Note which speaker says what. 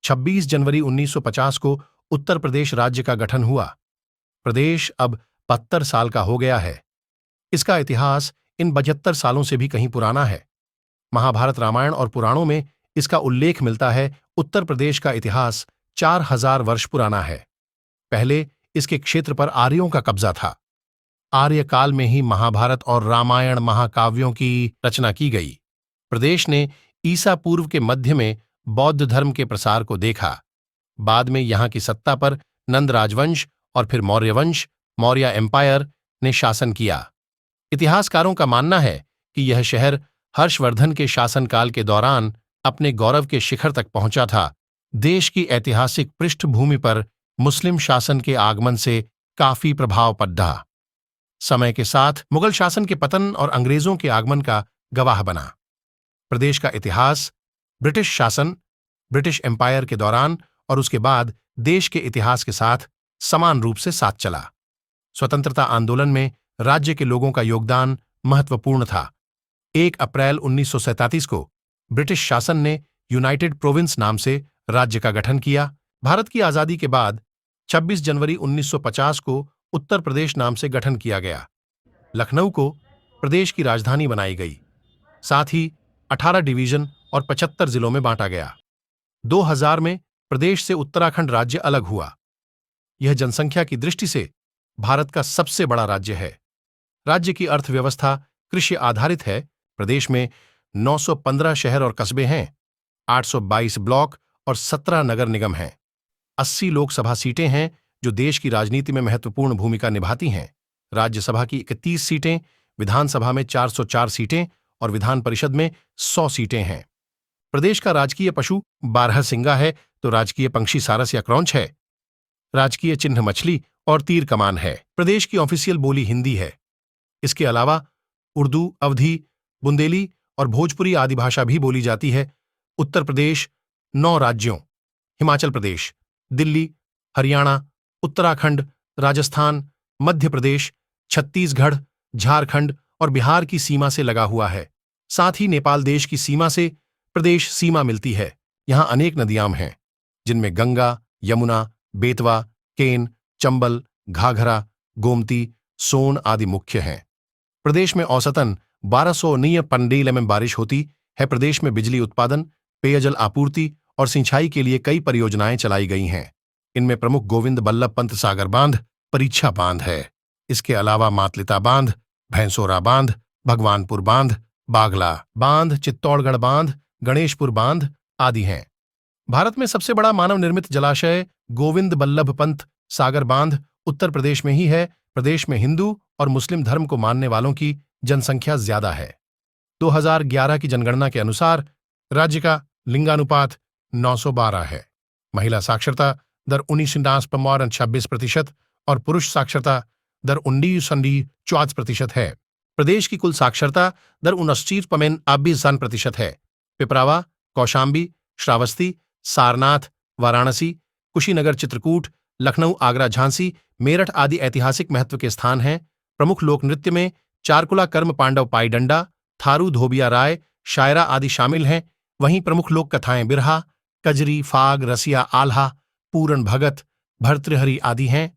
Speaker 1: 26 जनवरी 1950 को उत्तर प्रदेश राज्य का गठन हुआ। प्रदेश अब 72 साल का हो गया है। इसका इतिहास इन 72 सालों से भी कहीं पुराना है। महाभारत, रामायण और पुराणों में इसका उल्लेख मिलता है। उत्तर प्रदेश का इतिहास 4000 वर्ष पुराना है। पहले इसके क्षेत्र पर आर्यों का कब्जा था। आर्य काल में ही महाभारत और रामायण महाकाव्यों की रचना की गई। प्रदेश ने ईसा पूर्व के मध्य में बौद्ध धर्म के प्रसार को देखा। बाद में यहाँ की सत्ता पर नंद राजवंश और फिर मौर्य वंश, मौर्य एम्पायर ने शासन किया। इतिहासकारों का मानना है कि यह शहर हर्षवर्धन के शासनकाल के दौरान अपने गौरव के शिखर तक पहुंचा था। देश की ऐतिहासिक पृष्ठभूमि पर मुस्लिम शासन के आगमन से काफी प्रभाव पड़ा। समय के साथ मुगल शासन के पतन और अंग्रेजों के आगमन का गवाह बना। प्रदेश का इतिहास ब्रिटिश शासन, ब्रिटिश एम्पायर के दौरान और उसके बाद देश के इतिहास के साथ समान रूप से साथ चला। स्वतंत्रता आंदोलन में राज्य के लोगों का योगदान महत्वपूर्ण था। 1 अप्रैल 1937 को ब्रिटिश शासन ने यूनाइटेड प्रोविंस नाम से राज्य का गठन किया। भारत की आजादी के बाद 26 जनवरी 1950 को उत्तर प्रदेश नाम से गठन किया गया। लखनऊ को प्रदेश की राजधानी बनाई गई। साथ ही 18 डिवीजन और 75 जिलों में बांटा गया। 2000 में प्रदेश से उत्तराखंड राज्य अलग हुआ। यह जनसंख्या की दृष्टि से भारत का सबसे बड़ा राज्य है। राज्य की अर्थव्यवस्था कृषि आधारित है। प्रदेश में 915 शहर और कस्बे हैं, 822 ब्लॉक और 17 नगर निगम हैं। 80 लोकसभा सीटें हैं जो देश की राजनीति में महत्वपूर्ण भूमिका निभाती हैं। राज्यसभा की 31 सीटें, विधानसभा में 404 सीटें और विधान परिषद में 100 सीटें हैं। प्रदेश का राजकीय पशु बारहसिंगा है तो राजकीय पंक्षी सारस या क्रौंच है। राजकीय चिन्ह मछली और तीर कमान है। प्रदेश की ऑफिशियल बोली हिंदी है। इसके अलावा उर्दू, अवधी, बुंदेली और भोजपुरी आदि भाषा भी बोली जाती है। उत्तर प्रदेश 9 राज्यों हिमाचल प्रदेश, दिल्ली, हरियाणा, उत्तराखंड, राजस्थान, मध्य प्रदेश, छत्तीसगढ़, झारखंड और बिहार की सीमा से लगा हुआ है। साथ ही नेपाल देश की सीमा से प्रदेश सीमा मिलती है। यहाँ अनेक नदियां हैं जिनमें गंगा, यमुना, बेतवा, केन, चंबल, घाघरा, गोमती, सोन आदि मुख्य हैं। प्रदेश में औसतन 1200 mm बारिश होती है। प्रदेश में बिजली उत्पादन, पेयजल आपूर्ति और सिंचाई के लिए कई परियोजनाएं चलाई गई हैं। इनमें प्रमुख गोविंद बल्लभ पंत सागर बांध, परीक्षा बांध है। इसके अलावा मातलिता बांध, भैंसोरा बांध, भगवानपुर बांध, बागला बांध, चित्तौड़गढ़ बांध, गणेशपुर बांध आदि हैं। भारत में सबसे बड़ा मानव निर्मित जलाशय गोविंद बल्लभ पंत सागर बांध उत्तर प्रदेश में ही है। प्रदेश में हिंदू और मुस्लिम धर्म को मानने वालों की जनसंख्या ज्यादा है। 2011 की जनगणना के अनुसार राज्य का लिंगानुपात 912 है। महिला साक्षरता दर 19,26% और पुरुष साक्षरता दर 19,4% है। प्रदेश की कुल साक्षरता दर 29,28% है। पिपरावा, कौशाम्बी, श्रावस्ती, सारनाथ, वाराणसी, कुशीनगर, चित्रकूट, लखनऊ, आगरा, झांसी, मेरठ आदि ऐतिहासिक महत्व के स्थान हैं। प्रमुख लोक नृत्य में चारकुला, कर्म पांडव, पाईडंडा, थारू, धोबिया राय, शायरा आदि शामिल हैं। वहीं प्रमुख लोक कथाएं बिरहा, कजरी, फाग, रसिया, आल्हा, पूरन भगत, भर्तृहरि आदि हैं।